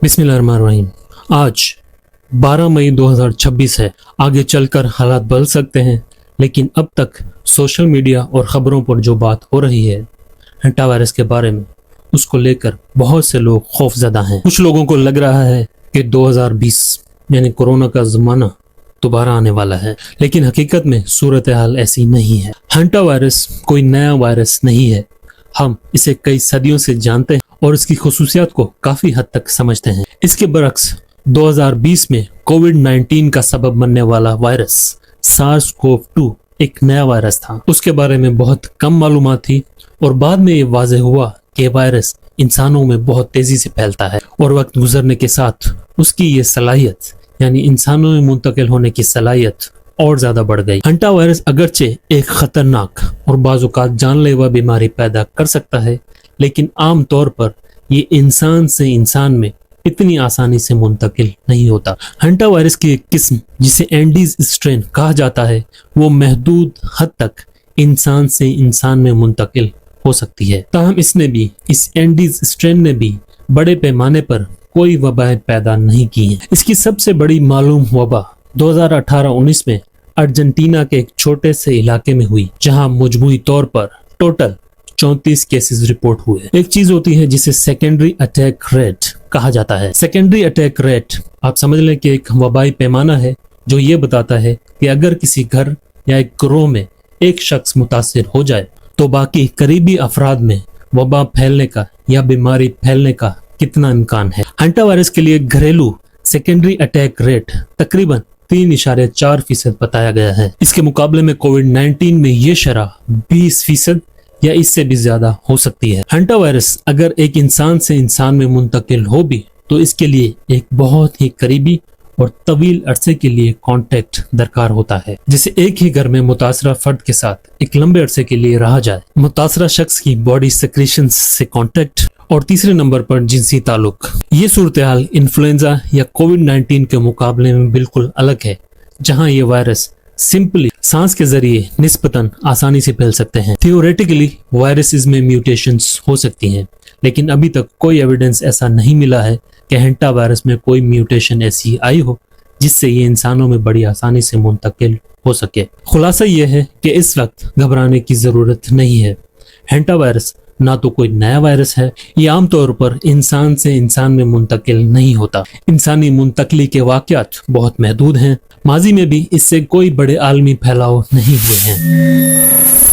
बिस्मिल्लाहिर्रहमानिर्रहीम। आज 12 मई 2026 है। आगे चलकर हालात बदल सकते हैं, लेकिन अब तक सोशल मीडिया और ख़बरों पर जो बात हो रही है हैंटा वायरस के बारे में, उसको लेकर बहुत से लोग खौफजदा हैं। कुछ लोगों को लग रहा है कि 2020 यानी कोरोना का ज़माना दोबारा आने वाला है, लेकिन हकीकत में सूरत हाल ऐसी नहीं है। हैंटा वायरस कोई नया वायरस नहीं है। हम इसे कई सदियों से जानते हैं और इसकी खुसूसियात को काफी हद तक समझते हैं। इसके बरक्स 2020 में कोविड-19 का सबब बनने वाला वायरस SARS-CoV-2 एक नया वायरस था। उसके बारे में बहुत कम मालूमात थी और बाद में ये वाज़ेह हुआ कि वायरस इंसानों में बहुत तेजी से फैलता है और वक्त गुजरने के साथ उसकी ये सलाहियत यानी इंसानों में मुंतकिल होने की सलाहियत और ज्यादा बढ़ गई। हैंटा वायरस अगरचे एक खतरनाक और बाज़-औक़ात जानलेवा बीमारी पैदा कर सकता है, लेकिन आम तौर पर ये इंसान से इंसान में इतनी आसानी से मुंतकिल नहीं होता। हैंटा वायरस की एक किस्म जिसे एंडीज स्ट्रेन कहा जाता है, वो महदूद हद तक इंसान से इंसान में मुंतकिल हो सकती है। ताहम इस एंडीज स्ट्रेन ने भी बड़े पैमाने पर कोई वबाएं पैदा नहीं की हैं। इसकी सबसे बड़ी मालूम वबा 2018-19 में अर्जेंटीना के एक छोटे से इलाके में हुई, जहां मजमूई तौर पर टोटल 34 केसेस रिपोर्ट हुए। एक चीज होती है जिसे सेकेंडरी अटैक रेट कहा जाता है। सेकेंडरी अटैक रेट आप समझ लें कि एक वबाई पैमाना है जो ये बताता है कि अगर किसी घर या एक गिरोह में एक शख्स मुतासिर हो जाए तो बाकी करीबी अफराद में वबा फैलने का या बीमारी फैलने का कितना इम्कान है। हैंटा वायरस के लिए घरेलू सेकेंडरी अटैक रेट तकरीबन 3.4% बताया गया है। इसके मुकाबले में कोविड-19 में ये शरह 20% या इससे भी ज्यादा हो सकती है। हैंटा वायरस अगर एक इंसान से इंसान में मुंतकिल हो भी तो इसके लिए एक बहुत ही करीबी और तवील अरसे के लिए कांटेक्ट दरकार होता है, जिसे एक ही घर में मुतासरा फर्द के साथ एक लंबे अरसे के लिए रहा जाए, मुतासरा शख्स की बॉडी सेक्रेशंस से कांटेक्ट, और तीसरे नंबर पर जिनसी ताल्लुक। ये सूरत हाल इन्फ्लुएंजा या कोविड-19 के मुकाबले में बिल्कुल अलग है, जहां ये वायरस सिंपली सांस के जरिए निस्बतन आसानी से फैल सकते हैं। थियोरेटिकली वायरसेस में म्यूटेशंस हो सकती हैं, लेकिन अभी तक कोई एविडेंस ऐसा नहीं मिला है कि हैंटा वायरस में कोई म्यूटेशन ऐसी आई हो जिससे ये इंसानों में बड़ी आसानी से मुंतकिल हो सके। खुलासा ये है कि इस वक्त घबराने की जरूरत नहीं है। हैंटा वायरस ना तो कोई नया वायरस है, ये आमतौर पर इंसान से इंसान में मुंतकिल नहीं होता। इंसानी मुंतकली के वाक़यात बहुत महदूद हैं। माजी में भी इससे कोई बड़े आलमी फैलाव नहीं हुए हैं।